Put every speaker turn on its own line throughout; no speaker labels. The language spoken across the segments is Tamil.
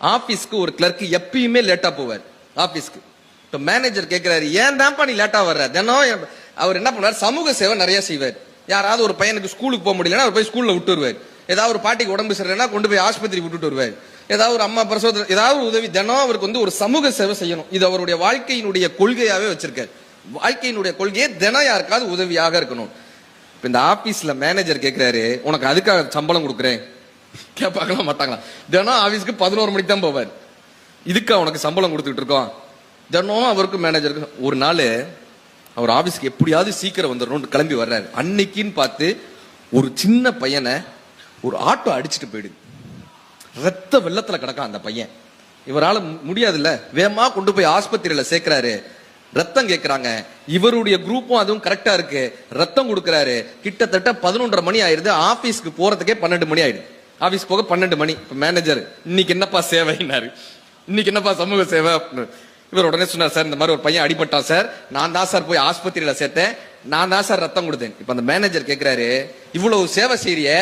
ஆபீஸ்க்கு ஒரு கிளர்க் எப்பயுமே லேட்டா போவார் ஆபீஸ்க்கு. இப்ப மேனேஜர் கேட்கிறாரு, ஏன் தான்ப்பா நீ லேட்டா வர்ற? தினம் அவர் என்ன பண்ணுவார், சமூக சேவை நிறைய செய்வார். யாராவது ஒரு பையனுக்கு ஸ்கூலுக்கு போக முடியலன்னா அவர் போய் ஸ்கூல்ல விட்டு வருவார். ஏதாவது ஒரு பாட்டிக்கு உடம்பு சரியில்லைன்னா கொண்டு போய் ஆஸ்பத்திரி விட்டுட்டு வருவார். ஏதாவது ஒரு அம்மா பிரசவத்தில் ஏதாவது உதவி, தினம் அவருக்கு ஒரு சமூக சேவை செய்யணும். இது அவருடைய வாழ்க்கையினுடைய கொள்கையாவே வச்சிருக்காரு. வாழ்க்கையினுடைய கொள்கையே தினம் யாருக்காவது உதவியாக இருக்கணும். இப்ப இந்த ஆபீஸ்ல மேனேஜர் கேட்கிறாரு, உனக்கு அதுக்காக சம்பளம் கொடுக்குறேன் கேட்பாங்களா மாட்டாங்களா? தினம் ஆபீஸ்க்கு 11 மணிக்கு தான் போவார். இதுக்கா உனக்கு சம்பளம் கொடுத்துட்டு இருக்கோம்? தினம் அவருக்கு மேனேஜருக்கு ஒரு நாள் அவர் ஆபீஸ்க்கு எப்படியாவது சீக்கிரம் வந்துடணும் கிளம்பி வர்றாரு. அன்னைக்குன்னு பார்த்து ஒரு சின்ன பையனை ஒரு ஆட்டோ அடிச்சுட்டு போயிடுது. ரத்த வெள்ளத்துல கிடக்கான் அந்த பையன். இவரால் முடியாதுல்ல, வேகமா கொண்டு போய் ஆஸ்பத்திரியில சேர்க்கிறாரு. ரத்தம் கேட்கிறாங்க. இவருடைய குரூப்பும் அதுவும் கரெக்டா இருக்கு. ரத்தம் கொடுக்கிறாரு. கிட்டத்தட்ட 11:30 மணி ஆயிருது. ஆபீஸ்க்கு போறதுக்கே 12 மணி ஆயிடுது. ஆபீஸ் போக 12 மணி. மேனேஜர், இன்னைக்கு என்னப்பா சேவைனாரு, இன்னைக்கு என்னப்பா சமூக சேவை. இவர் உடனே சொன்னார், சார் இந்த மாதிரி ஒரு பையன் அடிபட்டான் சார், நான் தான் சார் போய் ஆஸ்பத்திரியில சேர்த்தேன், நான் தான் சார் ரத்தம் கொடுத்தேன். இப்ப அந்த மேனேஜர் கேட்கிறாரு, இவ்வளவு சேவை செய்ய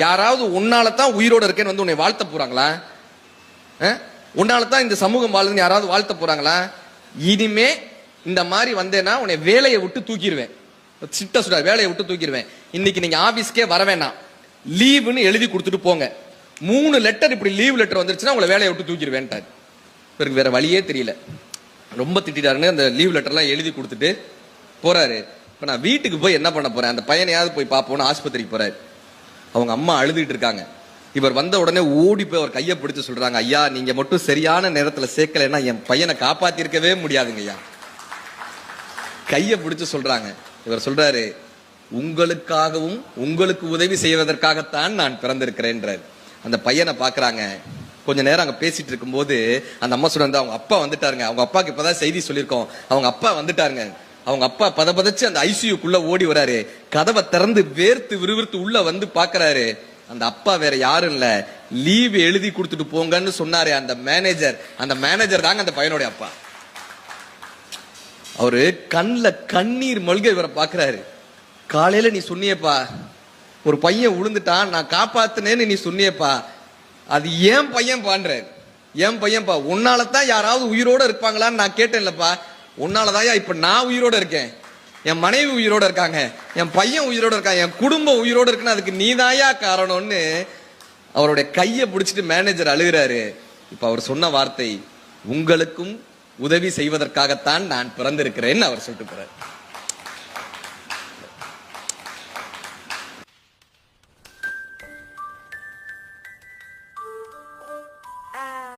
யாராவது உன்னால தான் உயிரோட இருக்கேன்னு வந்து உன்னை வாழ்த்த போறாங்களா? உன்னால தான் இந்த சமூகம் வாழுதுன்னு யாராவது வாழ்த்த போறாங்களா? இனிமே இந்த மாதிரி வந்தேன்னா உன்னை வேலையை விட்டு தூக்கிடுவேன். சிட்ட சுடா வேலையை விட்டு தூக்கிடுவேன். இன்னைக்கு நீங்க ஆபீஸ்க்கே வர வேணாம், லீவுன்னு எழுதி கொடுத்துட்டு போங்க. 3 லெட்டர் இப்படி லீவ் லெட்டர் வந்துருச்சுன்னா உங்களை வேலையை விட்டு தூக்கிடுவேன்ட்டார். இவருக்கு வேற வழியே தெரியல. ரொம்ப திட்டாருன்னு அந்த லீவ் லெட்டர்லாம் எழுதி கொடுத்துட்டு போறாரு. இப்ப நான் வீட்டுக்கு போய் என்ன பண்ண போறேன், அந்த பையனையாவது போய் பார்ப்போம்னு ஆஸ்பத்திரிக்கு போறாரு. அவங்க அம்மா அழுதுட்டு இருக்காங்க. இவர் வந்த உடனே ஓடி போய் அவர் கையை பிடிச்சு சொல்றாங்க, ஐயா நீங்க மட்டும் சரியான நேரத்துல சேர்க்கலைன்னா என் பையனை காப்பாத்திருக்கவே முடியாதுங்க ஐயா. கையை பிடிச்சு சொல்றாங்க. இவர் சொல்றாரு, உங்களுக்காகவும் உங்களுக்கு உதவி செய்வதற்காகத்தான் நான் பிறந்திருக்கிறேன்றார். அந்த பையனை பாக்குறாங்க. கொஞ்ச நேரம் அங்க பேசிட்டு இருக்கும் போது அந்த அம்மா சொல்றாங்க, அவங்க அப்பா வந்துட்டாருங்க, அவங்க அப்பாக்கு இப்பதான் செய்தி சொல்லியிருக்கோம், அவங்க அப்பா வந்துட்டாருங்க. அவங்க அப்பா பதபதச்சு அந்த ஐசியூக்குள்ள ஓடி வராரு. கதவை திறந்து வேர்த்து விறுவிறுத்து உள்ள வந்து பாக்குறாரு. அந்த அப்பா வேற யாரும் இல்ல, லீவ் எழுதி கொடுத்துட்டு போங்கன்னு சொன்னாரு அந்த மேனேஜர். அந்த மேனேஜர் தாங்க அந்த பையனுடைய அப்பா. அவரு கண்ணுல கண்ணீர் மல்க இவரை பாக்குறாரு. காலையில நீ சொன்னியப்பா, ஒரு பையன் விழுந்துட்டான், நான் காப்பாத்தினேன்னு நீ சொன்னியப்பா, அது ஏன் பையன் பான்றாரு. என் பையன்பா, உன்னாலதான் யாராவது உயிரோட இருப்பாங்களான்னு நான் கேட்டேன்லப்பா, உன்னாலதாயா இப்ப நான் உயிரோட இருக்கேன், என் மனைவி உயிரோட இருக்காங்க, என் பையன் உயிரோட இருக்கான், என் குடும்பம் உயிரோட இருக்குன்னு அதுக்கு நீதாயா காரணம்னு அவருடைய கையை பிடிச்சிட்டு மேனேஜர் அழுகிறாரு. இப்ப அவர் சொன்ன வார்த்தை, உங்களுக்கும் உதவி செய்வதற்காகத்தான் நான் பிறந்திருக்கிறேன்னு அவர் சொல்லிட்டு போறாரு.